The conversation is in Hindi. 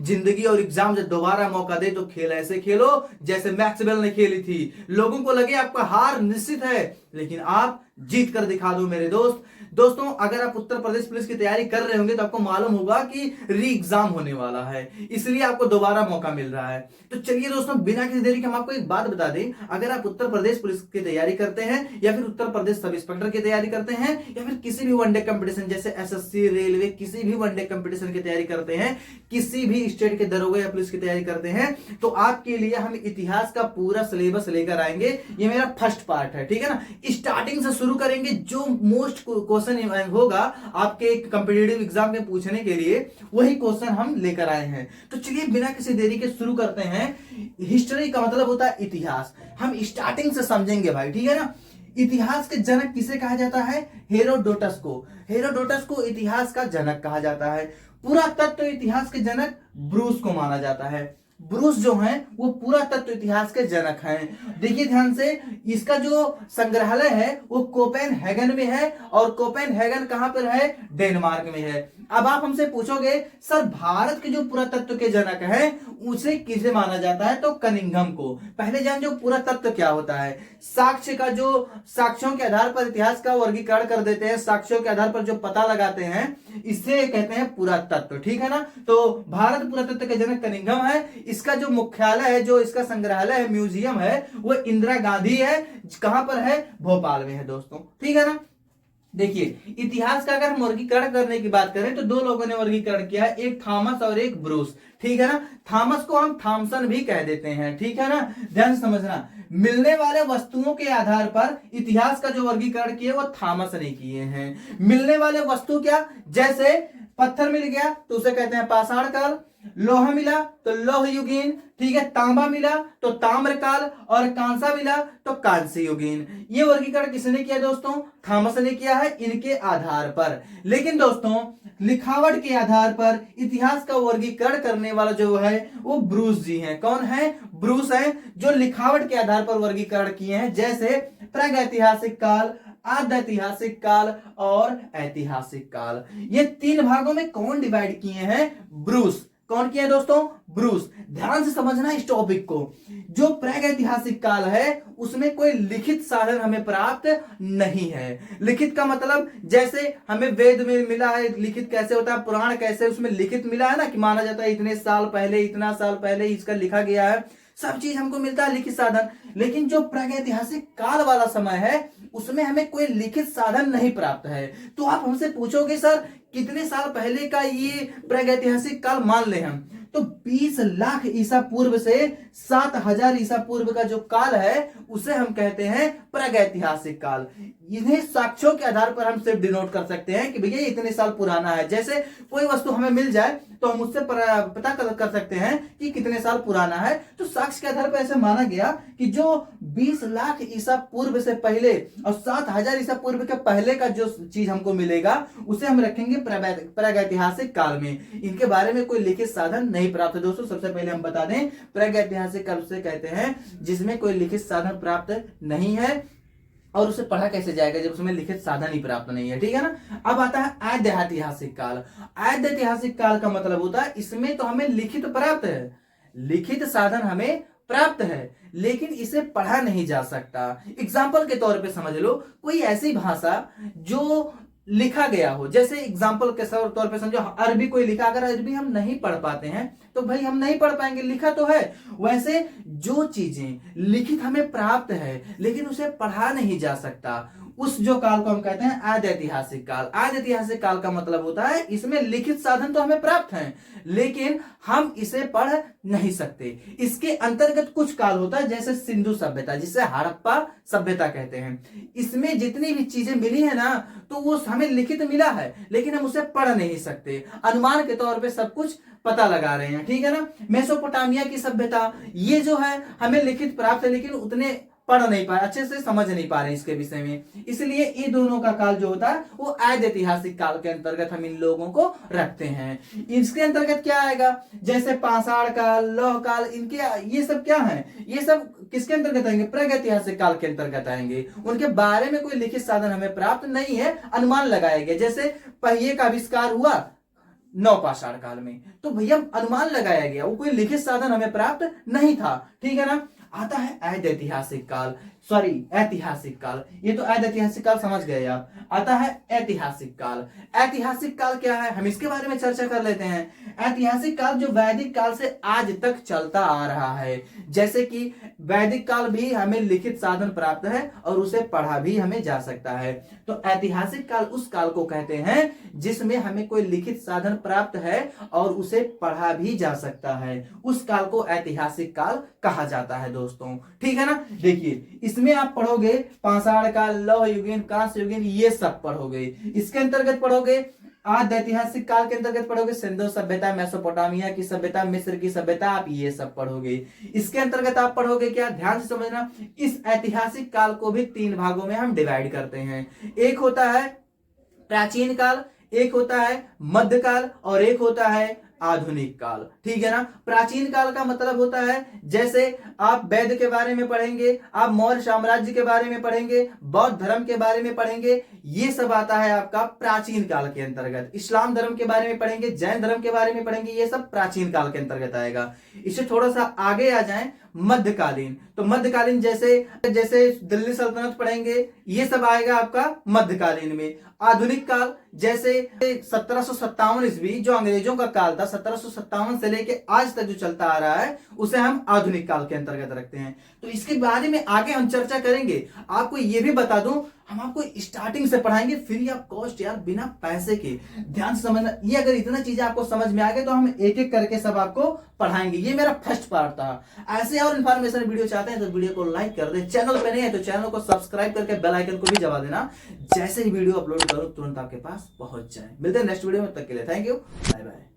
जिंदगी और एग्जाम जब दोबारा मौका दे तो खेल ऐसे खेलो जैसे मैक्सवेल ने खेली थी। लोगों को लगे आपका हार निश्चित है, लेकिन आप जीत कर दिखा दो मेरे दोस्त। दोस्तों, अगर आप उत्तर प्रदेश पुलिस की तैयारी कर रहे होंगे तो आपको मालूम होगा कि री एग्जाम होने वाला है, इसलिए आपको दोबारा मौका मिल रहा है। तो चलिए दोस्तों, बिना किसी देरी के हम आपको एक बात बता दें, अगर आप उत्तर प्रदेश पुलिस की तैयारी करते हैं या फिर उत्तर प्रदेश सब इंस्पेक्टर की तैयारी करते हैं या फिर किसी भी वनडे कंपटीशन जैसे एसएससी, रेलवे, किसी भी वनडे कंपटीशन की तैयारी करते हैं, किसी भी स्टेट के दरोगा या पुलिस की तैयारी करते हैं, तो आपके लिए हम इतिहास का पूरा सिलेबस लेकर आएंगे। ये मेरा फर्स्ट पार्ट है, ठीक है ना। स्टार्टिंग से शुरू करेंगे, जो मोस्ट क्वेश्चन होगा आपके कॉम्पिटिटिव एग्जाम में पूछने के लिए, वही क्वेश्चन हम लेकर आए हैं। तो चलिए बिना किसी देरी के शुरू करते हैं। हिस्ट्री का मतलब होता है इतिहास, हम स्टार्टिंग से समझेंगे भाई, ठीक है ना। इतिहास के जनक किसे कहा जाता है? हेरोडोटस को। हेरोडोटस को इतिहास का जनक कहा जाता है। पुरातत्व इतिहास के जनक ब्रूस को माना जाता है। ब्रूस जो हैं वो पुरातत्व इतिहास के जनक हैं। देखिए ध्यान से, इसका जो संग्रहालय है वो कोपेनहेगन में है, और कोपेनहेगन कहां पर है? डेनमार्क में है। अब आप हमसे पूछोगे सर भारत के जो पुरातत्व के जनक हैं उसे किसे माना जाता है? तो कनिंघम को। पहले जान जो पुरातत्व क्या होता है। साक्ष्य का जो साक्ष्यों के आधार पर इतिहास का वर्गीकरण कर देते हैं, साक्ष्यों के आधार पर जो पता लगाते हैं, इसे कहते हैं पुरातत्व, ठीक है ना। तो भारत पुरातत्व के जनक कनिंघम है। इसका जो मुख्यालय है, जो इसका संग्रहालय है, म्यूजियम है, वो इंदिरा गांधी है। कहां पर है? भोपाल में है दोस्तों, ठीक है ना। देखिए इतिहास का अगर हम वर्गीकरण करने की बात करें तो दो लोगों ने वर्गीकरण किया है, एक थॉमस और एक ब्रूस, ठीक है ना। थॉमस को हम थॉमसन भी कह देते हैं, ठीक है ना। ध्यान से समझना, मिलने वाले वस्तुओं के आधार पर इतिहास का जो वर्गीकरण किए वो थॉमस ने किए हैं। मिलने वाले वस्तु क्या? जैसे पत्थर मिल गया तो उसे कहते हैं पाषाण काल, लोहा मिला तो लौह युगीन, ठीक है, तांबा मिला तो ताम्रकाल, और कांसा मिला तो कांस्य युगीन। ये वर्गीकरण किसने किया दोस्तों? थॉमस ने किया है, इनके आधार पर। लेकिन दोस्तों लिखावट के आधार पर इतिहास का वर्गीकरण करने वाला जो है वो ब्रूस जी हैं। कौन है? ब्रूस हैं, जो लिखावट के आधार पर वर्गीकरण किए हैं, जैसे प्रागैतिहासिक काल, आद्य ऐतिहासिक काल और ऐतिहासिक काल। ये तीन भागों में कौन डिवाइड किए हैं? ब्रूस। कौन किया है दोस्तों? ब्रूस। ध्यान से समझना इस टॉपिक को। जो प्रागैतिहासिक काल है उसमें कोई लिखित साधन हमें प्राप्त नहीं है। लिखित का मतलब जैसे हमें वेद में मिला है, लिखित कैसे होता है, पुराण कैसे, उसमें लिखित मिला है ना, कि माना जाता है इतने साल पहले, इतना साल पहले इसका लिखा गया है, सब चीज हमको मिलता है लिखित साधन। लेकिन जो प्रागैतिहासिक काल वाला समय है उसमें हमें कोई लिखित साधन नहीं प्राप्त है। तो आप हमसे पूछोगे सर कितने साल पहले का ये प्रागैतिहासिक काल मान ले हम? तो 20 लाख ईसा पूर्व से 7000 ईसा पूर्व का जो काल है उसे हम कहते हैं प्रागैतिहासिक काल। इन्हें साक्ष्यों के आधार पर हम सिर्फ डिनोट कर सकते हैं कि भैया इतने साल पुराना है। जैसे कोई वस्तु हमें मिल जाए तो हम उससे पता कर सकते हैं कि कितने साल पुराना है। तो साक्ष्य के आधार पर ऐसे माना गया कि जो 20 लाख ईसा पूर्व से पहले और 7000 ईसा पूर्व के पहले का जो चीज हमको मिलेगा उसे हम रखेंगे प्रागैतिहासिक काल में। इनके बारे में कोई लिखित साधन नहीं प्राप्त है दोस्तों। सबसे पहले हम बता दें, प्रागैतिहासिक काल उसे कहते हैं जिसमें कोई लिखित साधन प्राप्त नहीं है, और उसे पढ़ा कैसे जाएगा जब उसमें लिखित साधन ही प्राप्त नहीं है, ठीक है ना। अब आता है आद्य ऐतिहासिक काल। आद्य ऐतिहासिक काल का मतलब होता है इसमें तो हमें लिखित प्राप्त है, लिखित साधन हमें प्राप्त है, लेकिन इसे पढ़ा नहीं जा सकता। एग्जाम्पल के तौर पे समझ लो, कोई ऐसी भाषा जो लिखा गया हो, जैसे एग्जाम्पल के तौर पे समझो अरबी कोई लिखा, अगर अरबी हम नहीं पढ़ पाते हैं तो भाई हम नहीं पढ़ पाएंगे, लिखा तो है। वैसे जो चीजें लिखित हमें प्राप्त है लेकिन उसे पढ़ा नहीं जा सकता, उस जो काल को हम कहते हैं आद्य ऐतिहासिक काल। आद्य ऐतिहासिक काल का मतलब होता है इसमें लिखित साधन तो हमें प्राप्त हैं लेकिन हम इसे पढ़ नहीं सकते। इसके अंतर्गत कुछ काल होता है जैसे सिंधु सभ्यता, जिसे हड़प्पा सभ्यता कहते हैं। इसमें जितनी भी चीजें मिली है ना तो वो हमें लिखित मिला है लेकिन हम उसे पढ़ नहीं सकते, अनुमान के तौर पे सब कुछ पता लगा रहे हैं, ठीक है ना। मेसोपोटामिया की सभ्यता, ये जो है हमें लिखित प्राप्त है लेकिन उतने पढ़ नहीं पाए, अच्छे से समझ नहीं पा रहे इसके विषय में, इसलिए ये दोनों का काल जो होता है वो आद्य ऐतिहासिक काल के अंतर्गत हम इन लोगों को रखते हैं। इसके अंतर्गत क्या आएगा? जैसे पाषाण काल, लौह काल, इनके ये सब क्या है? ये सब किसके अंतर्गत आएंगे? प्रागैतिहासिक काल के अंतर्गत आएंगे। उनके बारे में कोई लिखित साधन हमें प्राप्त नहीं है, अनुमान लगाए गए। जैसे पहिए का आविष्कार हुआ नवपाषाण काल में। तो भैया अनुमान लगाया गया, वो कोई लिखित साधन हमें प्राप्त नहीं था, ठीक है ना। आता है ऐतिहासिक काल, सॉरी ऐतिहासिक काल, ये तो ऐतिहासिक काल समझ गए आप। आता है ऐतिहासिक काल। ऐतिहासिक काल क्या है, हम इसके बारे में चर्चा कर लेते हैं। ऐतिहासिक काल जो वैदिक काल से आज तक चलता आ रहा है, जैसे कि वैदिक काल भी हमें लिखित साधन प्राप्त है और उसे पढ़ा भी हमें जा सकता है। तो ऐतिहासिक काल उस काल को कहते हैं जिसमें हमें कोई लिखित साधन प्राप्त है और उसे पढ़ा भी जा सकता है, उस काल को ऐतिहासिक काल कहा जाता है दोस्तों, ठीक है ना। देखिए इसमें आप पढ़ोगे पाषाण काल, लौह युगीन, कांस्य युगीन, ये सब पढ़ोगे। इसके अंतर्गत पढ़ोगे आद्य ऐतिहासिक काल के अंतर्गत पढ़ोगे सिंधु सभ्यता, मेसोपोटामिया की सभ्यता, मिस्र की सभ्यता, आप ये सब पढ़ोगे। इसके अंतर्गत आप पढ़ोगे क्या, ध्यान से समझना, इस ऐतिहासिक काल को भी 3 भागों में हम डिवाइड करते हैं। एक होता है प्राचीन काल, एक होता है मध्यकाल और एक होता है आधुनिक काल, ठीक है ना। प्राचीन काल का मतलब होता है जैसे आप वैद के बारे में पढ़ेंगे, आप मौर्य साम्राज्य के बारे में पढ़ेंगे, बौद्ध धर्म के बारे में पढ़ेंगे, ये सब आता है आपका प्राचीन काल के अंतर्गत। इस्लाम धर्म के बारे में पढ़ेंगे, जैन धर्म के बारे में पढ़ेंगे, ये सब प्राचीन काल के अंतर्गत आएगा। इससे थोड़ा सा आगे आ जाएं मध्यकालीन, तो मध्यकालीन जैसे जैसे दिल्ली सल्तनत पढ़ेंगे, ये सब आएगा आपका मध्यकालीन में। आधुनिक काल जैसे 1757 ईस्वी जो अंग्रेजों का काल था, 1757 से लेके आज तक जो चलता आ रहा है, उसे हम आधुनिक काल के अंतर्गत रखते हैं। तो इसके बारे में आगे हम चर्चा करेंगे। आपको ये भी बता दूं, हम आपको स्टार्टिंग से पढ़ाएंगे फ्री ऑफ कॉस्ट यार, बिना पैसे के। ध्यान से समझना, ये अगर इतना चीजें आपको समझ में आ गए तो हम एक एक करके सब आपको पढ़ाएंगे। ये मेरा फर्स्ट पार्ट था। ऐसे और इन्फॉर्मेशन वीडियो चाहते हैं तो वीडियो को लाइक कर दे, चैनल पे नहीं है तो चैनल को सब्सक्राइब करके बेल आइकन को भी दबा देना, जैसे ही वीडियो अपलोड करो तुरंत आपके पास पहुंच जाए। मिलते हैं नेक्स्ट वीडियो में, तब तक के लिए थैंक यू, बाय बाय।